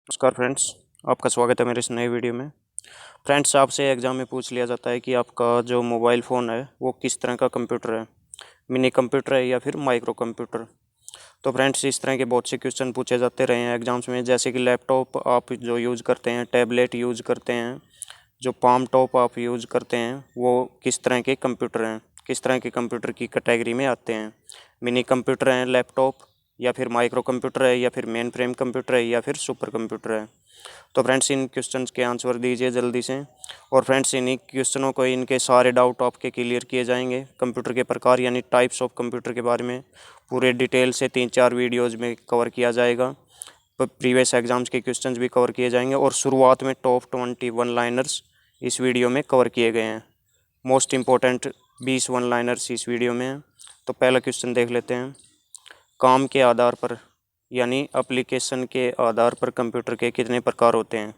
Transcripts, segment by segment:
नमस्कार फ्रेंड्स, आपका स्वागत है मेरे इस नए वीडियो में। फ्रेंड्स, आपसे एग्ज़ाम में पूछ लिया जाता है कि आपका जो मोबाइल फ़ोन है वो किस तरह का कंप्यूटर है, मिनी कंप्यूटर है या फिर माइक्रो कंप्यूटर। तो फ्रेंड्स, इस तरह के बहुत से क्वेश्चन पूछे जाते रहे हैं एग्ज़ाम्स में, जैसे कि लैपटॉप आप जो यूज़ करते हैं, टैबलेट यूज़ करते हैं, जो पाम टॉप आप यूज़ करते हैं, वो किस तरह के कंप्यूटर हैं, किस तरह के कंप्यूटर की कैटेगरी में आते हैं। मिनी कंप्यूटर हैं लैपटॉप, या फिर माइक्रो कंप्यूटर है, या फिर मेन फ्रेम कंप्यूटर है, या फिर सुपर कंप्यूटर है। तो फ्रेंड्स, इन क्वेश्चंस के आंसर दीजिए जल्दी से। और फ्रेंड्स, इन्हीं क्वेश्चनों को, इनके सारे डाउट आपके क्लियर किए जाएंगे। कंप्यूटर के प्रकार यानी टाइप्स ऑफ कंप्यूटर के बारे में पूरे डिटेल से 3-4 वीडियोज़ में कवर किया जाएगा। प्रीवियस एग्जाम्स के क्वेश्चंस भी कवर किए जाएंगे, और शुरुआत में टॉप 20 वन लाइनर्स इस वीडियो में कवर किए गए हैं। मोस्ट इम्पोर्टेंट 20 वन लाइनर्स इस वीडियो में हैं। तो पहला क्वेश्चन देख लेते हैं। काम के आधार पर यानी एप्लीकेशन के आधार पर कंप्यूटर के कितने प्रकार होते हैं,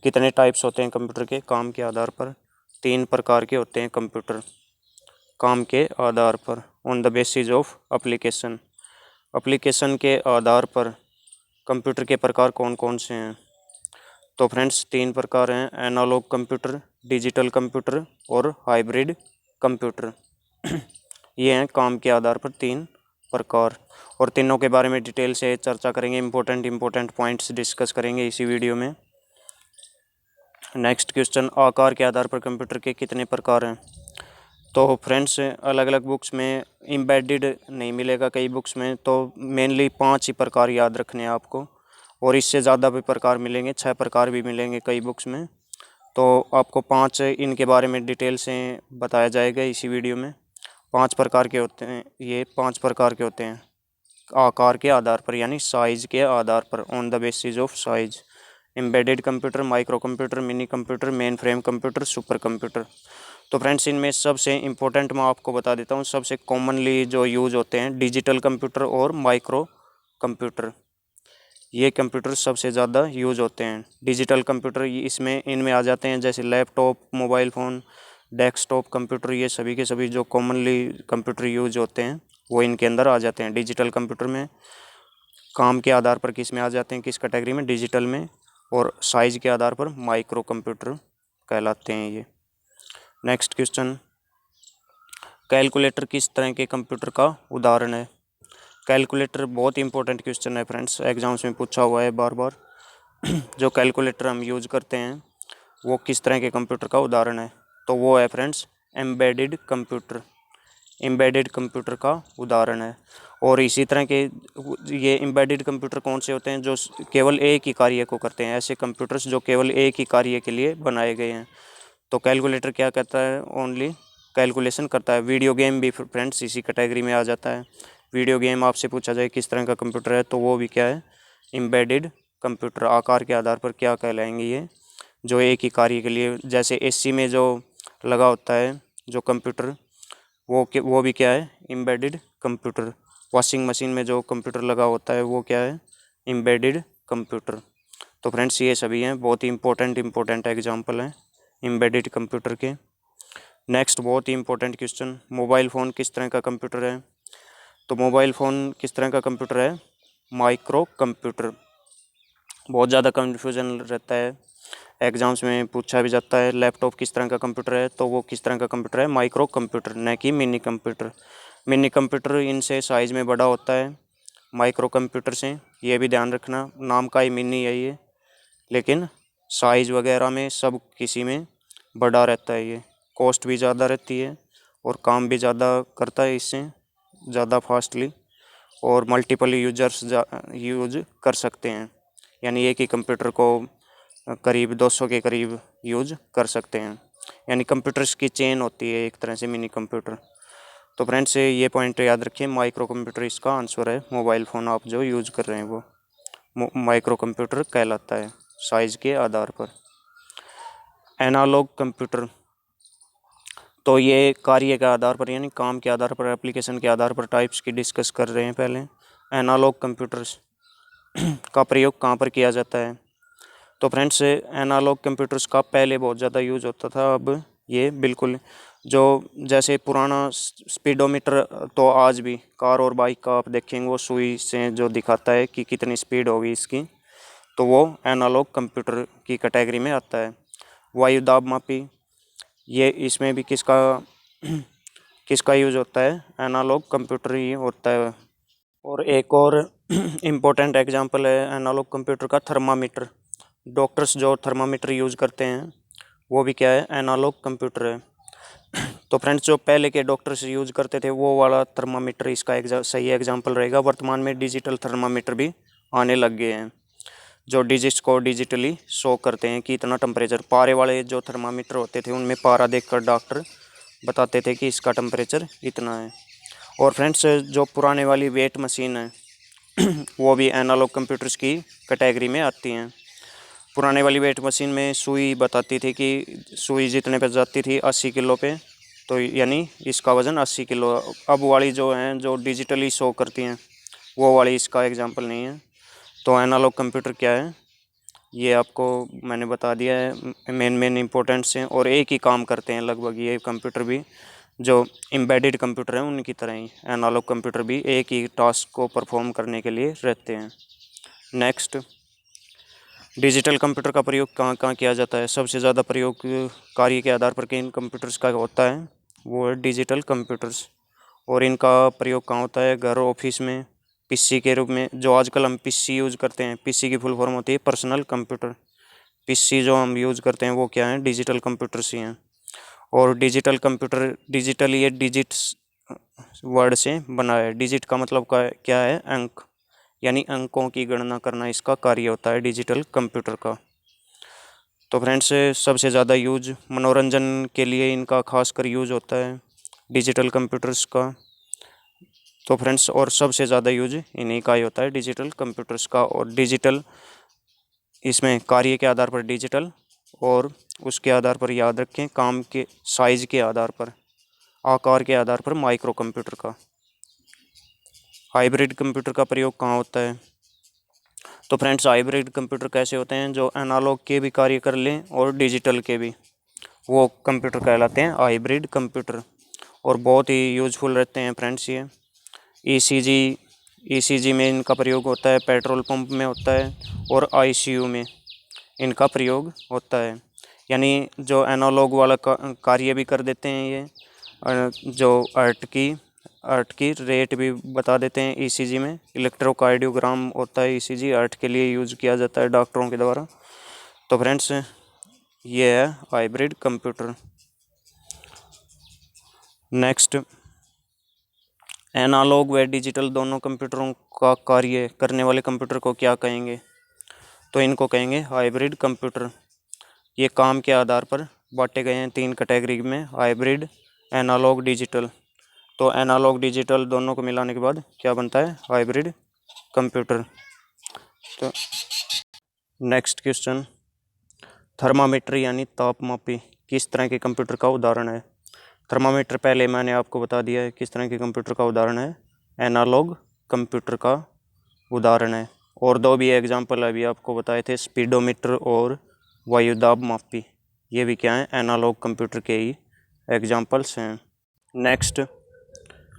कितने टाइप्स होते हैं कंप्यूटर के। काम के आधार पर 3 प्रकार के होते हैं कंप्यूटर। काम के आधार पर, on the basis of application, application के आधार पर कंप्यूटर के प्रकार कौन कौन से हैं। तो फ्रेंड्स, 3 प्रकार हैं: एनालॉग कंप्यूटर, डिजिटल कंप्यूटर और हाइब्रिड कंप्यूटर। ये हैं काम के आधार पर 3 प्रकार, और तीनों के बारे में डिटेल से चर्चा करेंगे। इंपॉर्टेंट पॉइंट्स डिस्कस करेंगे इसी वीडियो में। नेक्स्ट क्वेश्चन, आकार के आधार पर कंप्यूटर के कितने प्रकार हैं। तो फ्रेंड्स, अलग अलग बुक्स में एम्बेडेड नहीं मिलेगा, कई बुक्स में तो मेनली 5 ही प्रकार याद रखने हैं आपको, और इससे ज़्यादा भी प्रकार मिलेंगे, 6 प्रकार भी मिलेंगे कई बुक्स में। तो आपको 5 इनके बारे में डिटेल से बताया जाएगा इसी वीडियो में। 5 प्रकार के होते हैं, ये 5 प्रकार के होते हैं आकार के आधार पर यानी साइज़ के आधार पर, on the basis of size. Embedded computer, micro computer, mini computer, main frame computer, super computer. तो फ्रेंड्स, इनमें सबसे इम्पोर्टेंट मैं आपको बता देता हूँ, सबसे कॉमनली जो यूज़ होते हैं डिजिटल कंप्यूटर और माइक्रो कंप्यूटर। ये कंप्यूटर सबसे ज़्यादा यूज़ होते हैं। डिजिटल कंप्यूटर इसमें इनमें आ जाते हैं, जैसे laptop, mobile phone, desktop computer, ये सभी के सभी जो कॉमनली कंप्यूटर यूज होते हैं वो इनके अंदर आ जाते हैं डिजिटल कंप्यूटर में। काम के आधार पर किस में आ जाते हैं, किस कैटेगरी में, डिजिटल में, और साइज़ के आधार पर माइक्रो कंप्यूटर कहलाते हैं ये। नेक्स्ट क्वेश्चन, कैलकुलेटर किस तरह के कंप्यूटर का उदाहरण है। कैलकुलेटर बहुत इंपॉर्टेंट क्वेश्चन है फ्रेंड्स, एग्जाम्स में पूछा हुआ है बार बार। जो कैलकुलेटर हम यूज करते हैं वो किस तरह के कंप्यूटर का उदाहरण है। तो वो है friends embedded computer, embedded computer का उदाहरण है। और इसी तरह के ये एम्बेडेड कंप्यूटर कौन से होते हैं, जो केवल एक ही कार्य को करते हैं, ऐसे कंप्यूटर्स जो केवल एक ही कार्य के लिए बनाए गए हैं। तो कैलकुलेटर क्या करता है, ओनली कैलकुलेशन करता है। वीडियो गेम भी फ्रेंड्स इसी कैटेगरी में आ जाता है। वीडियो गेम आपसे पूछा जाए किस तरह का कंप्यूटर है, तो वो भी क्या है, एम्बेडेड कंप्यूटर। आकार के आधार पर क्या कहलाएंगे ये, जो एक ही कार्य के लिए, जैसे एसी में जो लगा होता है जो कंप्यूटर, वो भी क्या है, एम्बेडेड कंप्यूटर। वॉशिंग मशीन में जो कंप्यूटर लगा होता है वो क्या है, एम्बेडेड कंप्यूटर। तो फ्रेंड्स, ये सभी हैं बहुत ही इंपॉर्टेंट एग्जांपल हैं एम्बेडेड कंप्यूटर के। नेक्स्ट बहुत ही इंपॉर्टेंट क्वेश्चन, मोबाइल फ़ोन किस तरह का कंप्यूटर है। तो मोबाइल फ़ोन किस तरह का कंप्यूटर है, माइक्रो कंप्यूटर। बहुत ज़्यादा कन्फ्यूजन रहता है, एग्जाम्स में पूछा भी जाता है लैपटॉप किस तरह का कंप्यूटर है, तो वो किस तरह का कंप्यूटर है, माइक्रो कंप्यूटर, न कि मिनी कंप्यूटर। मिनी कंप्यूटर इनसे साइज़ में बड़ा होता है माइक्रो कंप्यूटर से, ये भी ध्यान रखना, नाम का ही मिनी है ये, लेकिन साइज़ वगैरह में सब किसी में बड़ा रहता है ये। कॉस्ट भी ज़्यादा रहती है और काम भी ज़्यादा करता है इससे, ज़्यादा फास्टली, और मल्टीपल यूजर्स यूज कर सकते हैं, यानी एक ही कंप्यूटर को करीब 200 के करीब यूज कर सकते हैं, यानी कंप्यूटर्स की चेन होती है एक तरह से मिनी कंप्यूटर। तो फ्रेंड्स, ये पॉइंट याद रखिए, माइक्रो कंप्यूटर इसका आंसर है। मोबाइल फ़ोन आप जो यूज़ कर रहे हैं वो माइक्रो कंप्यूटर कहलाता है साइज़ के आधार पर। एनालॉग कंप्यूटर, तो ये कार्य के आधार पर यानी काम के आधार पर, एप्लीकेशन के आधार पर टाइप्स की डिस्कस कर रहे हैं पहले। एनालॉग कंप्यूटर्स का प्रयोग कहाँ पर किया जाता है। तो फ्रेंड्स, एनालॉग कंप्यूटर्स का पहले बहुत ज़्यादा यूज होता था, अब ये बिल्कुल, जो जैसे पुराना स्पीडोमीटर, तो आज भी कार और बाइक का आप देखेंगे वो सुई से जो दिखाता है कि कितनी स्पीड होगी इसकी, तो वो एनालॉग कंप्यूटर की कैटेगरी में आता है। वायु दाब मापी, ये इसमें भी किसका यूज होता है, एनालॉग कंप्यूटर ही होता है। और एक और इम्पोर्टेंट एग्जांपल है एनालॉग कंप्यूटर का, थर्मामीटर। डॉक्टर्स जो थर्मामीटर यूज करते हैं वो भी क्या है, एनालॉग कंप्यूटर है। तो फ्रेंड्स, जो पहले के डॉक्टर्स यूज करते थे वो वाला थर्मामीटर इसका सही एग्जांपल रहेगा। वर्तमान में डिजिटल थर्मामीटर भी आने लग गए हैं जो डिजिट्स को डिजिटली शो करते हैं कि इतना टेम्परेचर। पारे वाले जो थर्मामीटर होते थे उनमें पारा देखकर डॉक्टर बताते थे कि इसका टेम्परेचर इतना है। और फ्रेंड्स, जो पुराने वाली वेट मशीन है वो भी एनालॉग कंप्यूटर्स की कैटेगरी में आती हैं। पुराने वाली वेट मशीन में सुई बताती थी कि सुई जितने पे जाती थी 80 किलो पे, तो यानी इसका वज़न 80 किलो। अब वाली जो हैं जो डिजिटली शो करती हैं वो वाली इसका एग्जांपल नहीं है। तो एनालॉग कंप्यूटर क्या है ये आपको मैंने बता दिया है, मेन इंपॉर्टेंट्स हैं और एक ही काम करते हैं लगभग ये कंप्यूटर भी। जो एम्बेडेड कंप्यूटर हैं उनकी तरह ही एनालॉग कंप्यूटर भी एक ही टास्क को परफॉर्म करने के लिए रहते हैं। नेक्स्ट, डिजिटल कंप्यूटर का प्रयोग कहाँ कहाँ किया जाता है। सबसे ज़्यादा प्रयोग कार्य के आधार पर किन कंप्यूटर्स का होता है, वो है डिजिटल कंप्यूटर्स। और इनका प्रयोग कहाँ होता है, घर, ऑफिस में, पीसी के रूप में। जो आजकल हम पीसी यूज़ करते हैं, पीसी की फुल फॉर्म होती है पर्सनल कंप्यूटर। पीसी जो हम यूज़ करते हैं वो क्या है, डिजिटल कंप्यूटर्स ही हैं। और डिजिटल कंप्यूटर, डिजिटल ये डिजिट्स वर्ड से बना है। डिजिट का मतलब क्या है, अंक, यानी अंकों की गणना करना इसका कार्य होता है डिजिटल कंप्यूटर का। तो फ्रेंड्स, सबसे ज़्यादा यूज मनोरंजन के लिए इनका खासकर यूज होता है डिजिटल कंप्यूटर्स का। तो फ्रेंड्स, और सबसे ज़्यादा यूज इन्हीं का ही होता है डिजिटल कंप्यूटर्स का। और डिजिटल इसमें कार्य के आधार पर डिजिटल, और उसके आधार पर याद रखें काम के साइज के आधार पर, आकार के आधार पर माइक्रो कंप्यूटर का। हाइब्रिड कंप्यूटर का प्रयोग कहाँ होता है। तो फ्रेंड्स, हाइब्रिड कंप्यूटर कैसे होते हैं, जो एनालॉग के भी कार्य कर लें और डिजिटल के भी, वो कंप्यूटर कहलाते हैं हाइब्रिड कंप्यूटर। और बहुत ही यूजफुल रहते हैं फ्रेंड्स ये। ईसीजी में इनका प्रयोग होता है, पेट्रोल पंप में होता है, और आईसीयू में इनका प्रयोग होता है। यानी जो एनालॉग वाला कार्य भी कर देते हैं ये, जो अर्थ की रेट भी बता देते हैं ईसीजी में। इलेक्ट्रोकार्डियोग्राम होता है ईसीजी, अर्थ के लिए यूज़ किया जाता है डॉक्टरों के द्वारा। तो फ्रेंड्स, ये है हाइब्रिड कंप्यूटर। नेक्स्ट, एनालॉग व डिजिटल दोनों कंप्यूटरों का कार्य करने वाले कंप्यूटर को क्या कहेंगे। तो इनको कहेंगे हाइब्रिड कंप्यूटर। ये काम के आधार पर बांटे गए हैं 3 कैटेगरी में, हाइब्रिड, एनालॉग, डिजिटल। तो एनालॉग डिजिटल दोनों को मिलाने के बाद क्या बनता है, हाइब्रिड कंप्यूटर। तो नेक्स्ट क्वेश्चन, थर्मामीटर यानी तापमापी किस तरह के कंप्यूटर का उदाहरण है। थर्मामीटर पहले मैंने आपको बता दिया है किस तरह के कंप्यूटर का उदाहरण है, एनालॉग कंप्यूटर का उदाहरण है। और 2 भी एग्जाम्पल अभी आपको बताए थे, स्पीडोमीटर और वायुदाब मापी, ये भी क्या है, एनालॉग कंप्यूटर के ही एग्जाम्पल्स हैं। नेक्स्ट,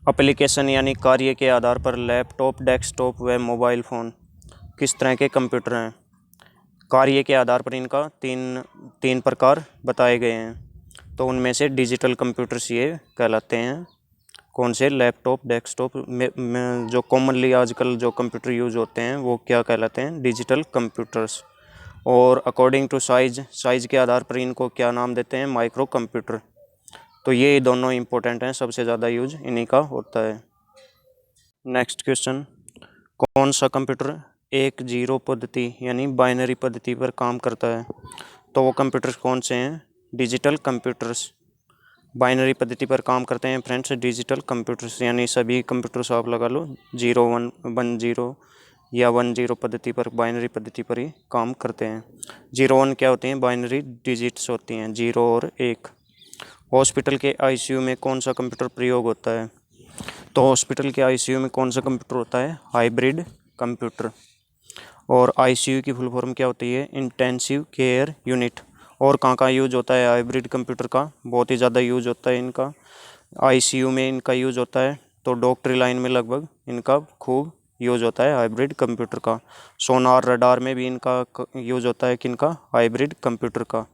एप्लीकेशन यानी कार्य के आधार पर लैपटॉप, डेस्कटॉप व मोबाइल फ़ोन किस तरह के कंप्यूटर हैं। कार्य के आधार पर इनका तीन प्रकार बताए गए हैं। तो उनमें से डिजिटल कंप्यूटर्स ये कहलाते हैं। कौन से, लैपटॉप, डेस्कटॉप में जो कॉमनली आजकल जो कंप्यूटर यूज़ होते हैं वो क्या कहलाते हैं, डिजिटल कंप्यूटर्स। और अकॉर्डिंग टू साइज़ के आधार पर इनको क्या नाम देते हैं, माइक्रो कंप्यूटर। तो ये दोनों इंपॉर्टेंट हैं, सबसे ज़्यादा यूज इन्हीं का होता है। नेक्स्ट क्वेश्चन, कौन सा कंप्यूटर 1-0 पद्धति यानी बाइनरी पद्धति पर काम करता है। तो वो कंप्यूटर्स कौन से हैं, डिजिटल कंप्यूटर्स। बाइनरी पद्धति पर काम करते हैं फ्रेंड्स डिजिटल कंप्यूटर्स, यानी सभी कंप्यूटर्स आप लगा लो 0-1-1-0 या 1-0 पद्धति पर, बाइनरी पद्धति पर ही काम करते हैं। 0-1 क्या होते हैं, बाइनरी डिजिट्स होती हैं, 0 और 1। हॉस्पिटल के आईसीयू में कौन सा कंप्यूटर प्रयोग होता है। तो हॉस्पिटल के आईसीयू में कौन सा कंप्यूटर होता है, हाइब्रिड कंप्यूटर। और आईसीयू की फुल फॉर्म क्या होती है, इंटेंसिव केयर यूनिट। और कहाँ यूज होता है हाइब्रिड कंप्यूटर का, बहुत ही ज़्यादा यूज होता है इनका, आईसीयू में इनका यूज होता है। तो डॉक्टरी लाइन में लगभग इनका खूब यूज़ होता है हाइब्रिड कंप्यूटर का। सोनार रडार में भी इनका यूज़ होता है, किनका? हाइब्रिड कंप्यूटर का।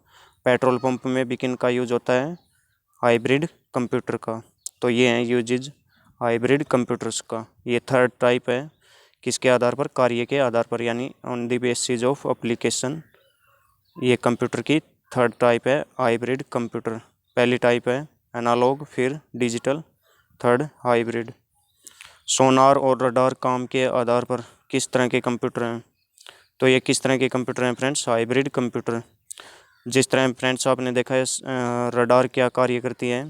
पेट्रोल पंप में भी किनका यूज़ होता है? हाइब्रिड कंप्यूटर का। तो ये हैं यूजेज हाइब्रिड कंप्यूटर्स का। ये थर्ड टाइप है, किसके आधार पर? कार्य के आधार पर, यानी on the basis of application. ये कंप्यूटर की थर्ड टाइप है हाइब्रिड कंप्यूटर। पहली टाइप है एनालॉग, फिर डिजिटल, थर्ड हाइब्रिड। सोनार और रडार काम के आधार पर किस तरह के कंप्यूटर हैं? तो ये किस तरह के कंप्यूटर हैं फ्रेंड्स? Hybrid computer. जिस तरह फ्रेंड्स आपने देखा है रडार क्या कार्य करती है,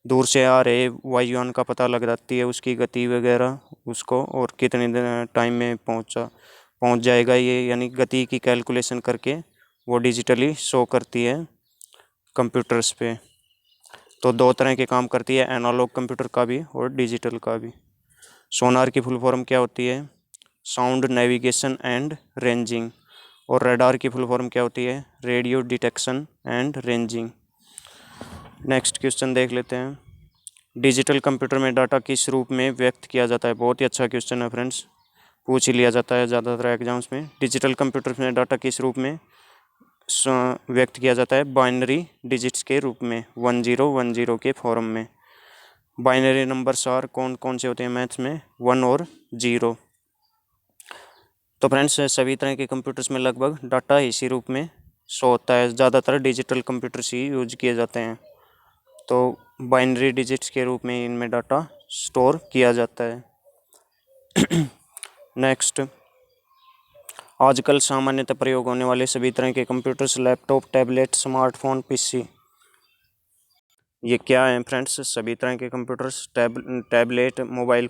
दूर से आ रहे वायुयान का पता लग जाती है, उसकी गति वगैरह उसको, और कितने टाइम में पहुंच जाएगा ये, यानी गति की कैलकुलेशन करके वो डिजिटली शो करती है कंप्यूटर्स पे। तो दो तरह के काम करती है, एनालॉग कंप्यूटर का भी और डिजिटल का भी। सोनार की फुल फॉर्म क्या होती है? Sound navigation and ranging. और रडार की फुल फॉर्म क्या होती है? Radio detection and ranging. Next question देख लेते हैं। डिजिटल कंप्यूटर में डाटा किस रूप में व्यक्त किया जाता है? बहुत ही अच्छा क्वेश्चन है फ्रेंड्स, पूछ ही लिया जाता है ज़्यादातर एग्जाम्स में। डिजिटल कंप्यूटर में डाटा किस रूप में व्यक्त किया जाता है? बाइनरी डिजिट्स के रूप में, 1010 के फॉर्म में। बाइनरी नंबर्स आर कौन कौन से होते हैं मैथ्स में? 1 और 0। तो फ्रेंड्स सभी तरह के कंप्यूटर्स में लगभग डाटा इसी रूप में शो होता है। ज़्यादातर डिजिटल कंप्यूटर्स ही यूज किए जाते हैं, तो बाइनरी डिजिट्स के रूप में इनमें डाटा स्टोर किया जाता है। नेक्स्ट, आजकल सामान्यतः प्रयोग होने वाले सभी तरह के computers, laptop, tablet, smartphone, PC, ये क्या है फ्रेंड्स? सभी तरह के कंप्यूटर्स, टैबलेट, मोबाइल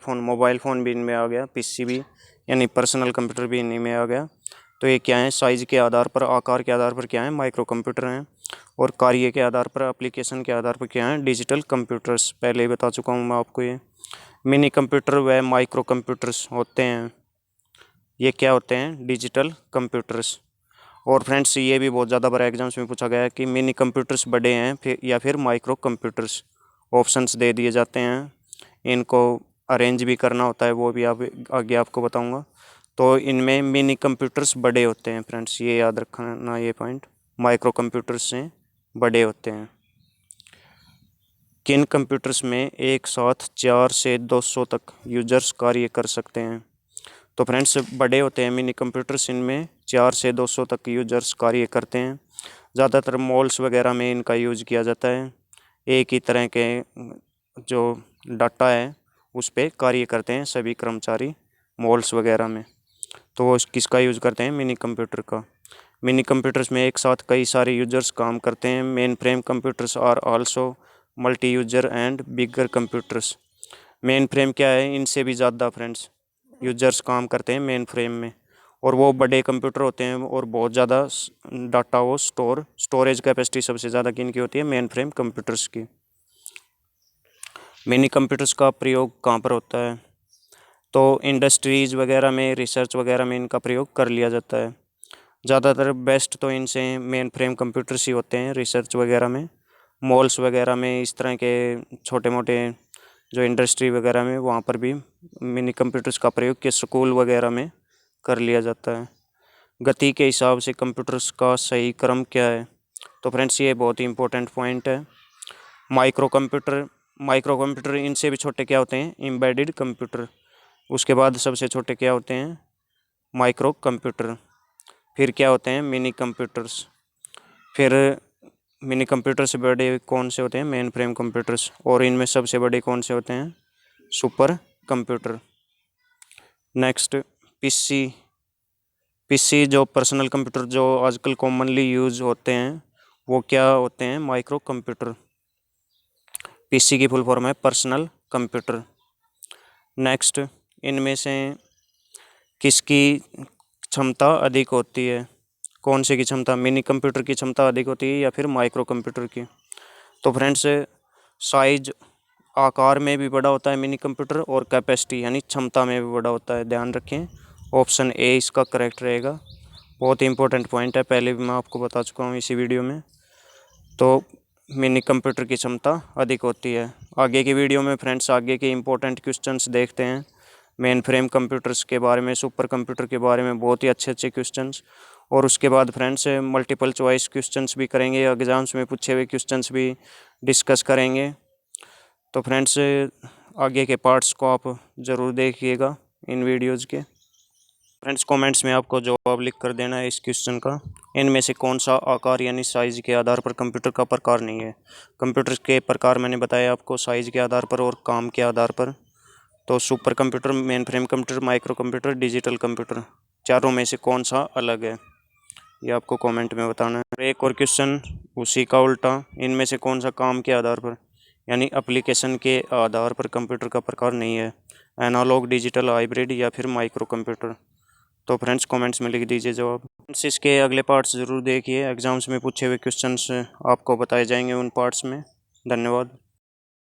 फ़ोन भी इनमें आ गया, पीसी भी, यानी पर्सनल कंप्यूटर भी इन्हीं में आ गया। तो ये क्या है? साइज़ के आधार पर, आकार के आधार पर क्या है? माइक्रो कंप्यूटर हैं। और कार्य के आधार पर, एप्लीकेशन के आधार पर क्या है? Digital computers. पहले ही बता चुका हूँ मैं आपको ये। मिनी कंप्यूटर व माइक्रो कंप्यूटर्स होते हैं, ये क्या होते हैं? Digital computers. और फ्रेंड्स ये भी बहुत ज़्यादा बार एग्जाम्स में पूछा गया है कि मिनी कंप्यूटर्स बड़े हैं फिर या फिर माइक्रो कंप्यूटर्स। ऑप्शंस दे दिए जाते हैं, इनको अरेंज भी करना होता है, वो भी आगे आपको बताऊंगा। तो इनमें मिनी कंप्यूटर्स बड़े होते हैं फ्रेंड्स, ये याद रखना ये पॉइंट, माइक्रो कंप्यूटर्स से बड़े होते हैं। किन कंप्यूटर्स में एक साथ 4 से 200 तक यूजर्स कार्य कर सकते हैं? तो फ्रेंड्स बड़े होते हैं मिनी कंप्यूटर्स, इनमें 4 से 200 तक यूजर्स कार्य करते हैं। ज़्यादातर मॉल्स वगैरह में इनका यूज किया जाता है। एक ही तरह के जो डाटा है उस पर कार्य करते हैं सभी कर्मचारी मॉल्स वगैरह में। तो वो किसका यूज़ करते हैं? मिनी कंप्यूटर का। मिनी कंप्यूटर्स में एक साथ कई सारे यूजर्स काम करते हैं। Mainframe computers are also multi user and bigger computers. Mainframe क्या है? इनसे भी ज़्यादा फ्रेंड्स यूजर्स काम करते हैं मेन फ्रेम में, और वो बड़े कंप्यूटर होते हैं और बहुत ज़्यादा डाटा वो स्टोरेज कैपेसिटी सबसे ज़्यादा किनकी होती है? मेन फ्रेम कंप्यूटर्स की। मिनी कंप्यूटर्स का प्रयोग कहाँ पर होता है? तो इंडस्ट्रीज़ वगैरह में, रिसर्च वगैरह में इनका प्रयोग कर लिया जाता है। ज़्यादातर बेस्ट तो इनसे मेन फ्रेम कंप्यूटर्स ही होते हैं रिसर्च वगैरह में। मॉल्स वगैरह में, इस तरह के छोटे मोटे जो इंडस्ट्री वगैरह में, वहाँ पर भी मिनी कंप्यूटर्स का प्रयोग के स्कूल वगैरह में कर लिया जाता है। गति के हिसाब से कंप्यूटर्स का सही क्रम क्या है? तो फ्रेंड्स ये बहुत ही इंपॉर्टेंट पॉइंट है। माइक्रो कंप्यूटर इनसे भी छोटे क्या होते हैं? Embedded computer. उसके बाद सबसे छोटे क्या होते हैं? Micro computer. फिर क्या होते हैं? Mini computers. फिर मिनी कंप्यूटर से बड़े कौन से होते हैं? Mainframe computers. और इनमें सबसे बड़े कौन से होते हैं? Super computer. नेक्स्ट, पीसी जो पर्सनल कंप्यूटर जो आजकल कॉमनली यूज़ होते हैं वो क्या होते हैं? Micro computer. पीसी की फुल फॉर्म है पर्सनल कंप्यूटर। नेक्स्ट, इनमें से किसकी क्षमता अधिक होती है? कौन से की क्षमता? मिनी कंप्यूटर की क्षमता अधिक होती है या फिर माइक्रो कंप्यूटर की? तो फ्रेंड्स साइज, आकार में भी बड़ा होता है मिनी कंप्यूटर, और कैपेसिटी यानी क्षमता में भी बड़ा होता है। ध्यान रखें, ऑप्शन ए इसका करेक्ट रहेगा। बहुत ही इंपॉर्टेंट पॉइंट है, पहले भी मैं आपको बता चुका हूँ इसी वीडियो में। तो मिनी कंप्यूटर की क्षमता अधिक होती है। आगे की वीडियो में फ्रेंड्स आगे के इंपॉर्टेंट क्वेश्चंस देखते हैं। मेन फ्रेम कंप्यूटर्स के बारे में, सुपर कंप्यूटर के बारे में बहुत ही अच्छे अच्छे क्वेश्चंस। और उसके बाद फ्रेंड्स मल्टीपल चॉइस क्वेश्चंस भी करेंगे, एग्जाम्स में पूछे हुए क्वेश्चंस भी डिस्कस करेंगे। तो फ्रेंड्स आगे के पार्ट्स को आप ज़रूर देखिएगा इन वीडियोज़ के। फ्रेंड्स कमेंट्स में आपको जवाब लिख कर देना है इस क्वेश्चन का, इनमें से कौन सा आकार यानी साइज़ के आधार पर कंप्यूटर का प्रकार नहीं है। कंप्यूटर के प्रकार मैंने बताया आपको साइज़ के आधार पर और काम के आधार पर। तो super computer, main frame computer, micro computer, digital computer, चारों में से कौन सा अलग है, ये आपको कमेंट में बताना है। एक और क्वेश्चन उसी का उल्टा, इनमें से कौन सा काम के आधार पर यानी एप्लीकेशन के आधार पर कंप्यूटर का प्रकार नहीं है, एनालॉग, डिजिटल, हाइब्रिड या फिर माइक्रो कंप्यूटर। तो फ्रेंड्स कमेंट्स में लिख दीजिए जवाब। फ्रेंड्स इसके अगले पार्ट्स ज़रूर देखिए, एग्जाम्स में पूछे हुए क्वेश्चंस आपको बताए जाएंगे उन पार्ट्स में। धन्यवाद।